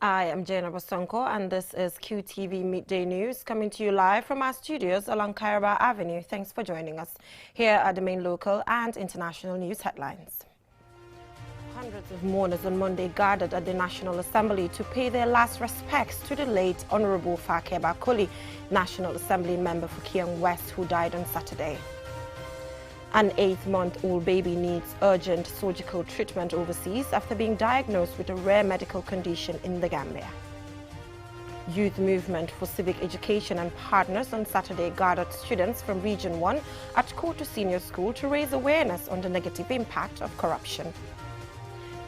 I am Jana Bosonko, and this is QTV Midday News, coming to you live from our studios along Kairaba Avenue. Thanks for joining us. Here are the main local and international news headlines. Hundreds of mourners on Monday gathered at the National Assembly to pay their last respects to the late Honourable Fakheba Kuli, National Assembly member for Kiang West, who died on Saturday. An 8-month-old baby needs urgent surgical treatment overseas after being diagnosed with a rare medical condition in the Gambia. Youth Movement for Civic Education and partners on Saturday gathered students from Region 1 at Kotu Senior School to raise awareness on the negative impact of corruption.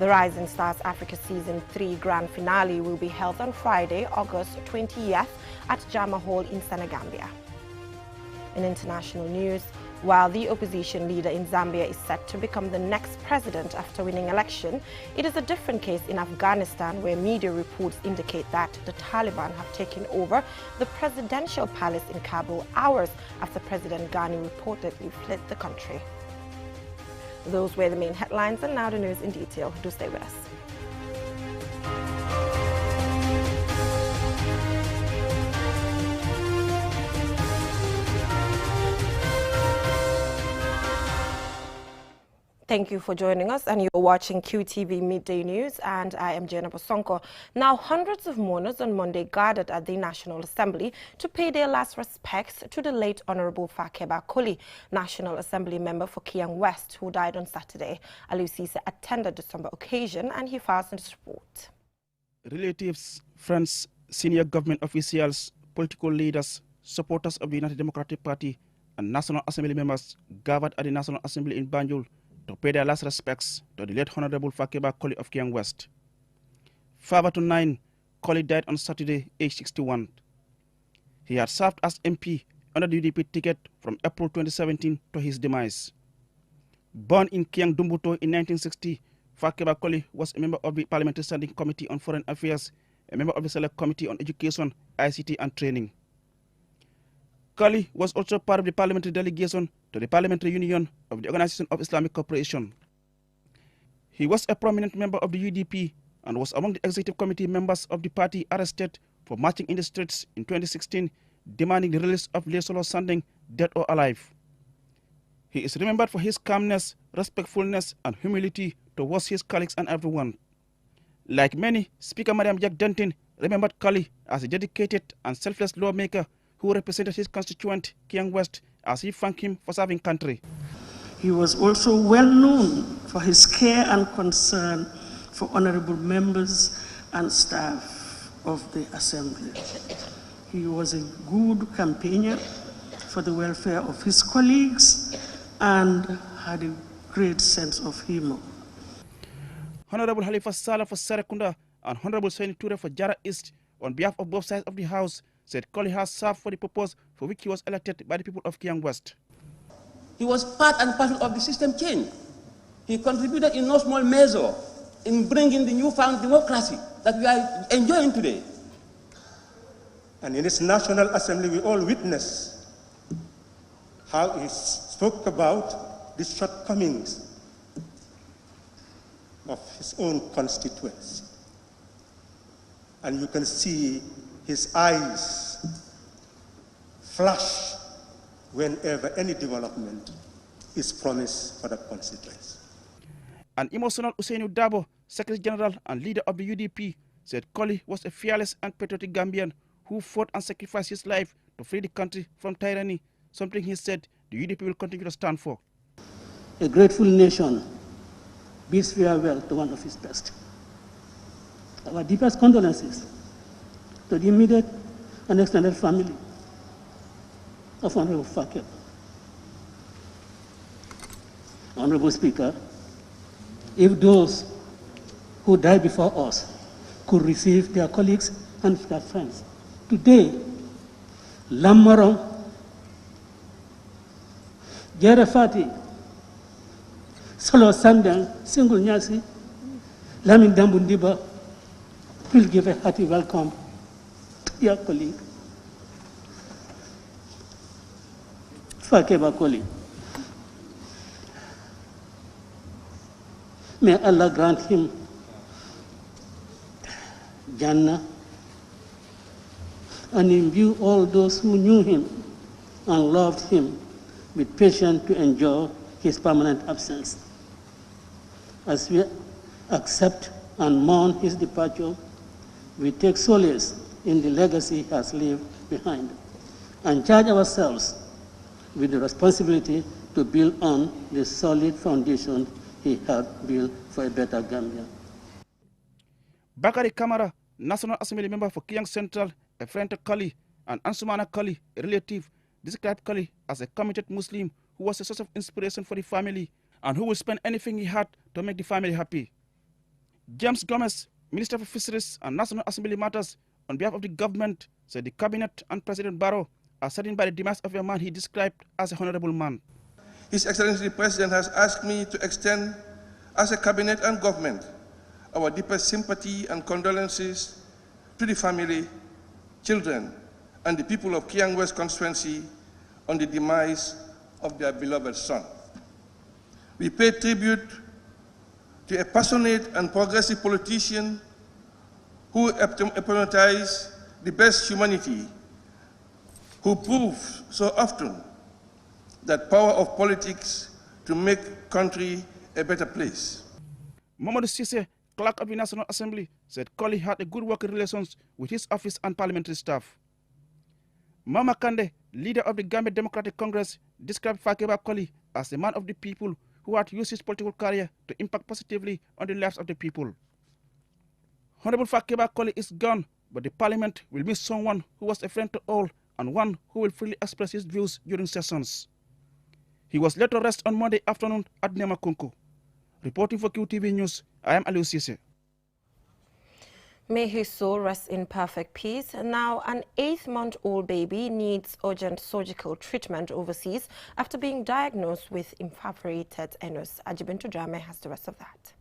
The Rising Stars Africa Season 3 Grand Finale will be held on Friday, August 20th at Jama Hall in Senegambia. In international news, while the opposition leader in Zambia is set to become the next president after winning election, it is a different case in Afghanistan, where media reports indicate that the Taliban have taken over the presidential palace in Kabul hours after President Ghani reportedly fled the country. Those were the main headlines, and now the news in detail. Do stay with us. Thank you for joining us, and you're watching QTV Midday News, and I am Jana Bosonko. Now, hundreds of mourners on Monday gathered at the National Assembly to pay their last respects to the late Honourable Fakheba Kuli, National Assembly member for Kiang West, who died on Saturday. Alusisa attended the somber occasion, and he files in this report. Relatives, friends, senior government officials, political leaders, supporters of the United Democratic Party, and National Assembly members gathered at the National Assembly in Banjul to pay their last respects to the late Honourable Fakheba Kuli of Kiang West. Father to 9, Kuli died on Saturday, age 61. He had served as MP under the UDP ticket from April 2017 to his demise. Born in Kiang Dumbuto in 1960, Fakheba Kuli was a member of the Parliamentary Standing Committee on Foreign Affairs, a member of the Select Committee on Education, ICT and Training. Kuli was also part of the parliamentary delegation to the Parliamentary Union of the Organization of Islamic Cooperation. He was a prominent member of the UDP and was among the executive committee members of the party arrested for marching in the streets in 2016, demanding the release of Lesolo Sanding, dead or alive. He is remembered for his calmness, respectfulness, and humility towards his colleagues and everyone. Like many, Speaker Madam Jack Denton remembered Kuli as a dedicated and selfless lawmaker who represented his constituent, Kiang West, as he thanked him for serving country. He was also well known for his care and concern for honourable members and staff of the Assembly. He was a good campaigner for the welfare of his colleagues and had a great sense of humour. Honourable Halifa Saleh for Serekunda and Honourable Saini Ture for Jara East, on behalf of both sides of the House, said Kuli has served for the purpose for which he was elected by the people of Kiang West. He was part and parcel of the system change. He contributed in no small measure in bringing the newfound democracy that we are enjoying today. And in this National Assembly, we all witness how he spoke about the shortcomings of his own constituents. And you can see his eyes flash whenever any development is promised for the constituency. An emotional Usainu Dabo, Secretary General and leader of the UDP, said Kuli was a fearless and patriotic Gambian who fought and sacrificed his life to free the country from tyranny, something he said the UDP will continue to stand for. A grateful nation bids farewell to one of its best. Our deepest condolences to the immediate and extended family of Honourable Fakheba. Honourable Speaker, if those who died before us could receive their colleagues and their friends, today, Lamarong, Jerefati, Solo Sandang, Single Nyasi, Lamin Dambundiba will give a hearty welcome to your colleague, Fakheba Kuli. May Allah grant him Jannah, and imbue all those who knew him and loved him with patience to endure his permanent absence. As we accept and mourn his departure, we take solace in the legacy he has left behind and charge ourselves with the responsibility to build on the solid foundation he had built for a better Gambia. Bakari Kamara, National Assembly member for Kiang Central, a friend to Kuli, and Ansumana Kuli, a relative, described Kuli as a committed Muslim who was a source of inspiration for the family and who will spend anything he had to make the family happy. James Gomez, Minister for Fisheries and National Assembly Matters, on behalf of the government, said the cabinet and President Barrow are saddened by the demise of a man he described as a honourable man. His Excellency the President has asked me to extend, as a cabinet and government, our deepest sympathy and condolences to the family, children, and the people of Kiang West constituency on the demise of their beloved son. We pay tribute to a passionate and progressive politician who epitomized the best humanity, who proved so often that power of politics to make country a better place. Mamadou Sise, clerk of the National Assembly, said Kuli had a good working relations with his office and parliamentary staff. Mama Kande, leader of the Gambia Democratic Congress, described Fakheba Kuli as a man of the people who had used his political career to impact positively on the lives of the people. Honourable Fakheba Kuli is gone, but the parliament will miss someone who was a friend to all and one who will freely express his views during sessions. He was laid to rest on Monday afternoon at Nemakunku. Reporting for QTV News, I am Aliou Cisse. May his soul rest in perfect peace. Now, an 8-month-old baby needs urgent surgical treatment overseas after being diagnosed with imperforated anus. Ajibintu Jame has the rest of that.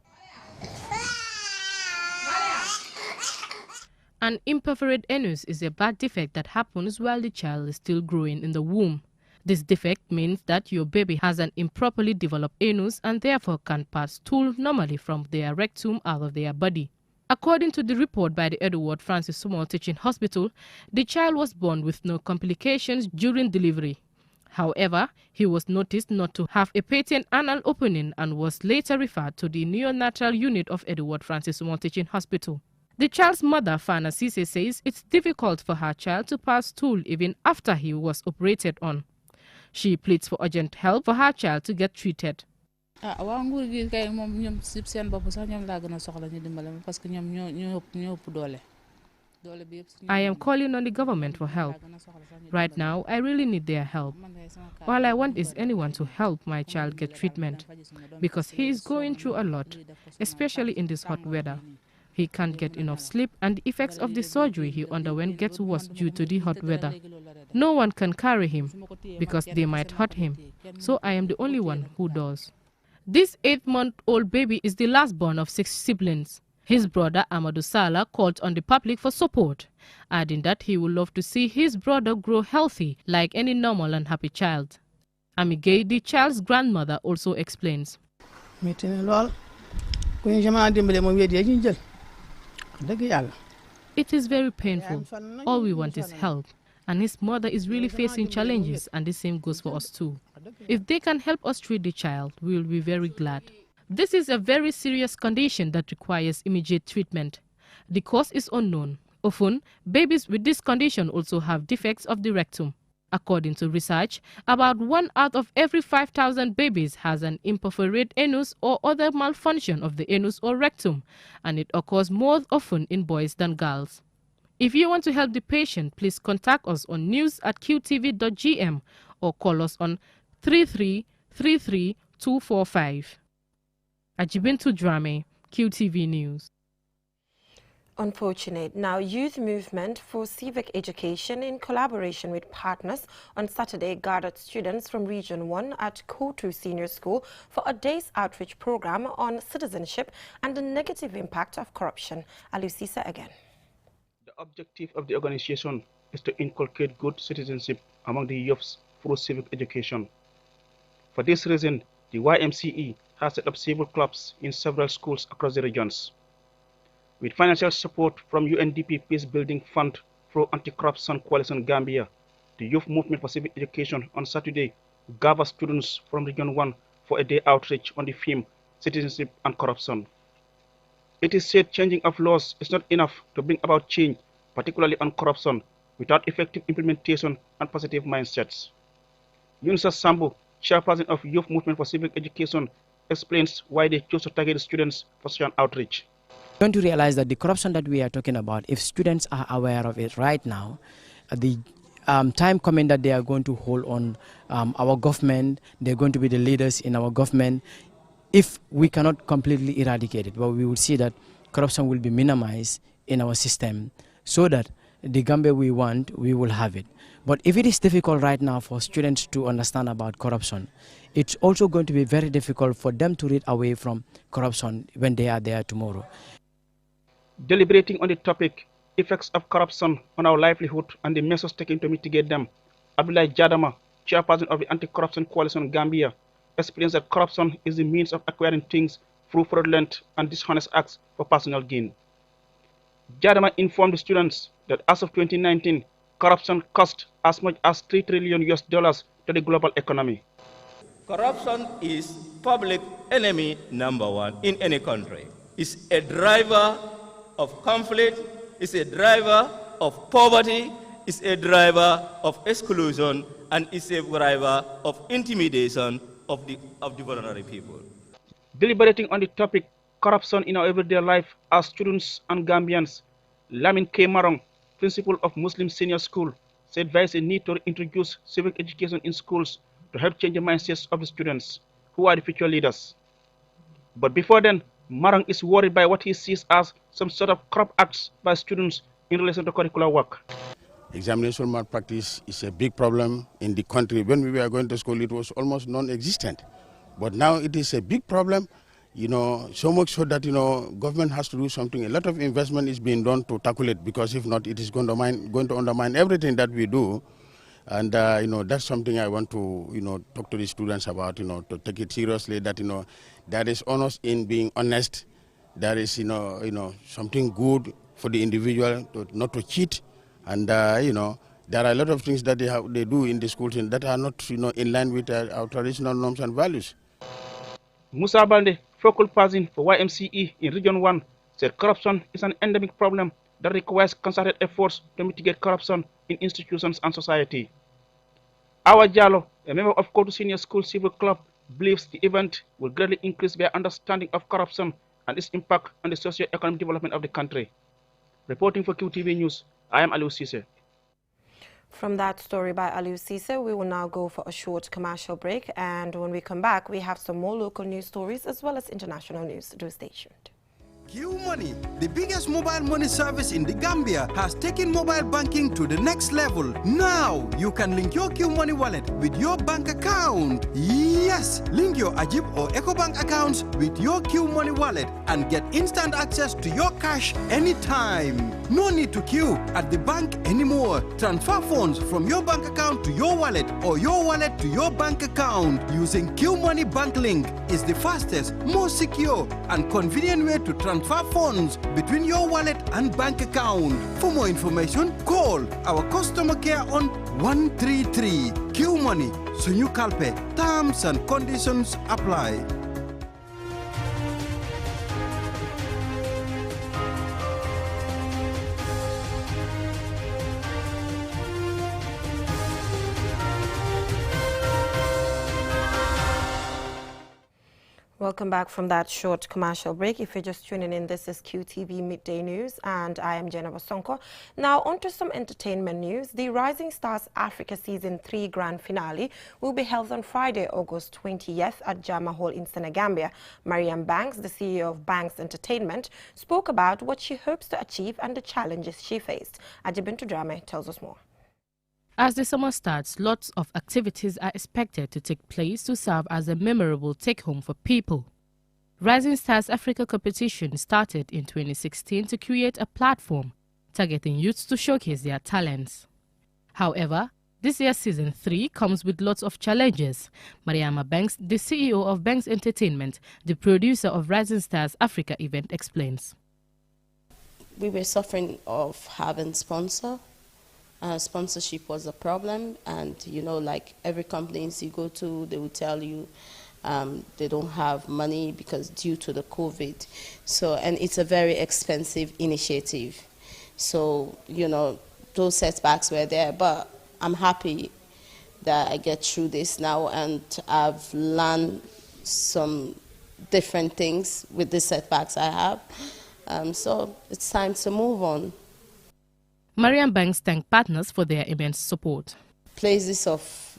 An imperforate anus is a bad defect that happens while the child is still growing in the womb. This defect means that your baby has an improperly developed anus and therefore can pass stool normally from their rectum out of their body. According to the report by the Edward Francis Small Teaching Hospital, the child was born with no complications during delivery. However, he was noticed not to have a patent anal opening and was later referred to the neonatal unit of Edward Francis Small Teaching Hospital. The child's mother, Fana Sise, says it's difficult for her child to pass stool even after he was operated on. She pleads for urgent help for her child to get treated. I am calling on the government for help. Right now, I really need their help. All I want is anyone to help my child get treatment, because he is going through a lot, especially in this hot weather. He can't get enough sleep, and the effects of the surgery he underwent gets worse due to the hot weather. No one can carry him because they might hurt him, so I am the only one who does. This 8-month-old baby is the last born of 6 siblings. His brother Amadou Sala called on the public for support, adding that he would love to see his brother grow healthy like any normal and happy child. Amigay, the child's grandmother, also explains. It is very painful. All we want is help. And his mother is really facing challenges, and the same goes for us too. If they can help us treat the child, we will be very glad. This is a very serious condition that requires immediate treatment. The cause is unknown. Often, babies with this condition also have defects of the rectum. According to research, about 1 out of every 5,000 babies has an imperforate anus or other malfunction of the anus or rectum, and it occurs more often in boys than girls. If you want to help the patient, please contact us on news@qtv.gm or call us on 3333-245. Ajibintu Drame, QTV News. Unfortunate. Now, Youth Movement for Civic Education, in collaboration with partners, on Saturday gathered students from Region 1 at Kotu Senior School for a day's outreach program on citizenship and the negative impact of corruption. Alusisa again. The objective of the organization is to inculcate good citizenship among the youths through civic education. For this reason, the YMCE has set up civil clubs in several schools across the regions. with financial support from UNDP Peace Building Fund through Anti-Corruption Coalition Gambia. The Youth Movement for Civic Education on Saturday gathered students from Region 1 for a day outreach on the theme Citizenship and Corruption. It is said changing of laws is not enough to bring about change, particularly on corruption, without effective implementation and positive mindsets. Yunus Sambu, chairperson of Youth Movement for Civic Education, explains why they chose to target students for such an outreach. We're going to realize that the corruption that we are talking about, if students are aware of it right now, the time coming that they are going to hold on our government, they're going to be the leaders in our government. If we cannot completely eradicate it, well, we will see that corruption will be minimized in our system so that the Gambia we want, we will have it. But if it is difficult right now for students to understand about corruption, it's also going to be very difficult for them to read away from corruption when they are there tomorrow. Deliberating on the topic, effects of corruption on our livelihood and the measures taken to mitigate them, Abdullah Jadama, chairperson of the Anti-Corruption Coalition Gambia, explains that corruption is the means of acquiring things through fraudulent and dishonest acts for personal gain. Jadama informed the students that as of 2019, corruption cost as much as $3 trillion to the global economy. Corruption is public enemy #1 in any country. It's a driver of conflict, it's a driver of poverty, it's a driver of exclusion, and it's a driver of intimidation of the vulnerable people. Deliberating on the topic corruption in our everyday life as students and Gambians, Lamin K. Marong, principal of Muslim Senior School, said there is a need to introduce civic education in schools to help change the mindsets of the students, who are the future leaders. But before then, Marong is worried by what he sees as some sort of corrupt acts by students in relation to curricular work. Examination malpractice is a big problem in the country. When we were going to school, it was almost non-existent. But now it is a big problem, so much so that, government has to do something. A lot of investment is being done to tackle it, because if not, it is going to undermine everything that we do. And, that's something I want to, talk to the students about, to take it seriously, that, there is honest in being honest. There is, something good for the individual, not to cheat. And, there are a lot of things that they do in the schools that are not, in line with our traditional norms and values. Musa Balde, focal person for YMCE in Region 1, said corruption is an endemic problem that requires concerted efforts to mitigate corruption in institutions and society. Awa Jallo, a member of Kotu Senior School Civil Club, believes the event will greatly increase their understanding of corruption and its impact on the socio-economic development of the country. Reporting for QTV News, I am Aliou Cisse. From that story by Aliou Cisse, we will now go for a short commercial break, and when we come back, we have some more local news stories as well as international news. Do stay tuned. Q Money, the biggest mobile money service in the Gambia, has taken mobile banking to the next level. Now, you can link your Q Money wallet with your bank account. Yes, link your Ajib or EcoBank accounts with your Q Money wallet and get instant access to your cash anytime. No need to queue at the bank anymore. Transfer funds from your bank account to your wallet or your wallet to your bank account using Q Money Bank Link is the fastest, most secure, and convenient way to transfer funds between your wallet and bank account. For more information, call our customer care on 133. Q Money, Sunyu Kalpe. Terms and conditions apply. Welcome back from that short commercial break. If you're just tuning in, this is QTV Midday News, and I am Jennifer Sonko. Now, on to some entertainment news. The Rising Stars Africa Season 3 Grand Finale will be held on Friday, August 20th at Jama Hall in Senegambia. Mariam Banks, the CEO of Banks Entertainment, spoke about what she hopes to achieve and the challenges she faced. Ajibintu Drame tells us more. As the summer starts, lots of activities are expected to take place to serve as a memorable take-home for people. Rising Stars Africa competition started in 2016 to create a platform targeting youths to showcase their talents. However, this year's Season 3 comes with lots of challenges. Mariama Banks, the CEO of Banks Entertainment, the producer of Rising Stars Africa event, explains. we were suffering of having sponsor. Sponsorship was a problem, and you know, like every companies you go to, they will tell you they don't have money because due to the COVID. So, and it's a very expensive initiative. So, you know, those setbacks were there, but I'm happy that I get through this now, and I've learned some different things with the setbacks I have. So it's time to move on. Mariam Banks thanked partners for their immense support. Places of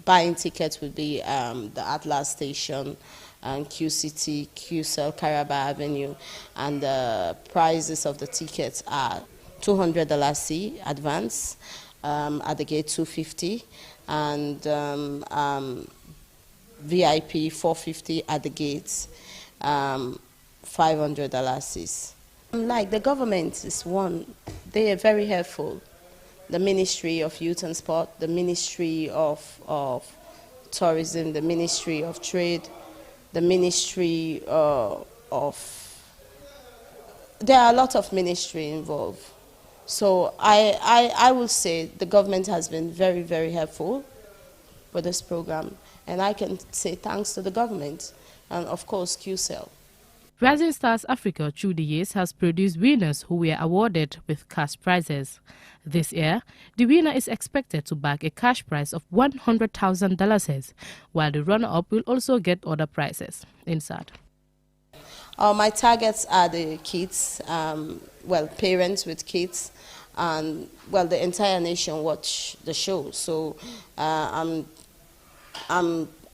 buying tickets would be the Atlas Station, and QCT, QCell, Caraba Avenue, and the prices of the tickets are $200 C advance, at the gate $250, and VIP $450 at the gates, $500 C's. Like the government is one, they are very helpful. The Ministry of Youth and Sport, the Ministry of Tourism, the Ministry of Trade, the Ministry there are a lot of ministry involved. So I will say the government has been very, very helpful with this program. And I can say thanks to the government and, of course, QCell. Rising Stars Africa through the years has produced winners who were awarded with cash prizes. This year, the winner is expected to bag a cash prize of $100,000, while the runner-up will also get other prizes. Inside. My targets are the kids, well, parents with kids, and, well, the entire nation watch the show. So I'm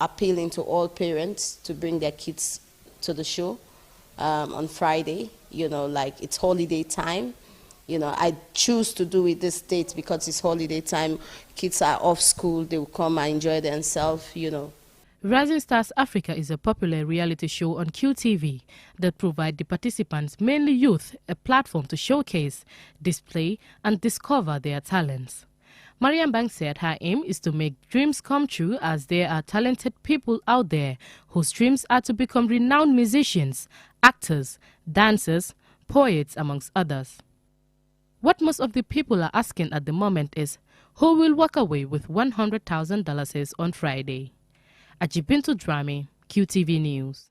appealing to all parents to bring their kids to the show on Friday. You know, like it's holiday time. You know, I choose to do it this date because it's holiday time. Kids are off school, they will come and enjoy themselves, you know. Rising Stars Africa is a popular reality show on QTV that provides the participants, mainly youth, a platform to showcase, display, and discover their talents. Mariam Banks said her aim is to make dreams come true, as there are talented people out there whose dreams are to become renowned musicians, actors, dancers, poets, amongst others. What most of the people are asking at the moment is, who will walk away with $100,000 on Friday? Ajibintu Drame, QTV News.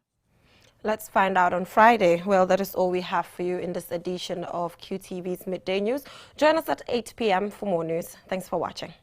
Let's find out on Friday. Well, that is all we have for you in this edition of QTV's Midday News. Join us at 8 p.m. for more news. Thanks for watching.